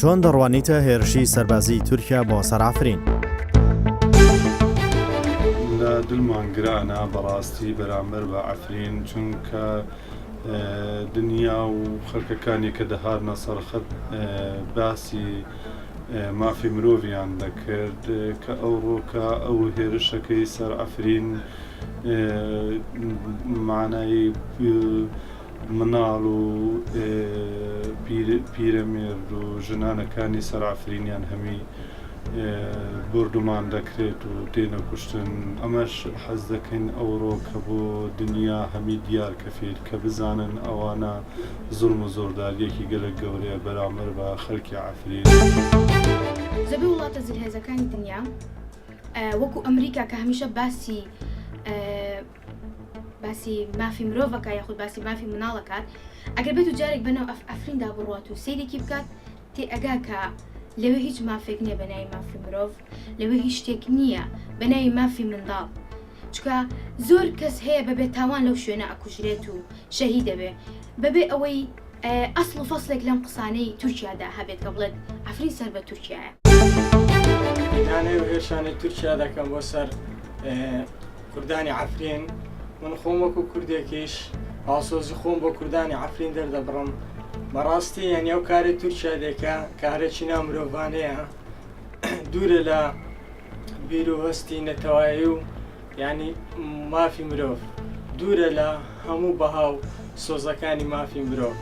چۆن دەڕوانیتە هێرشی سەربازی تورکیا بۆ سەر ئافرین؟ لە دڵمان گرانە بەڕاستی بەرامبەر بە ئەفرین، چونکە دنیا و خەڵکەکانی کە دەهاتنە سەرخەت باسی مافی مرۆڤیان دەکرد کە ئەوڕۆکە ئەو هێرشەکەی سەر ئەفرین مانای مناڵ و پیرەمێرد و ژنانەکانی سەر ئەفرینیان هەمی بردومان دەکرێت و تێنە کوشتن. ئەمەش حەز دەکەین ئەوڕۆ کە بۆ دنیا هەمی دیار کەفێت کە بزانن ئەوانە زوڵم و زۆرداریەکی گەلک گەورەیە بەرامبەر بە خەڵکی ئەفرین. زەبێ وڵاتە جلهێزەکانی دنیا وەکو ئەمریکا کە هەمیشە باسی مافی مرۆڤەکە یاخود باسی مافی مناڵەکات، ئەگەر بێت و جارێک بەناو ئەفریندا بڕوات و سەیرێکی بکات تێئەگا کە لەوێ هیچ مافێک نییە بەناوی مافی مرۆڤ، لەوێ هیچ شتێک نییە بەناوی مافی منداڵ، چکە زۆر کەس هەیە بەبێ تاوان لەو شوێنە ئەکوژرێت و شەهید دەبێ بەبێ ئەوەی ئەسڵ و فەسڵێک لەم قسانەی تورکیادا هەبێت کە بڵێت ئەفرین سەر بە تورکیایە. نانەی و هێرشانەی تورکیا دەکەم بۆ سەر کوردانی ئەفرین. من خۆم وەکو کوردێکیش ئاسۆزی خۆم بۆ کوردانی ئەفرین دەردەبڕم. بەڕاستی یعنی ئەو کارێک تورکیا دەکا کارێکی نامرۆڤانەیە، دوورە لە بیر و هەستی نەتەوایی و یعنی مافی مرۆڤ، دوورە لە هەموو بەها و سۆزەکانی مافی مرۆڤ.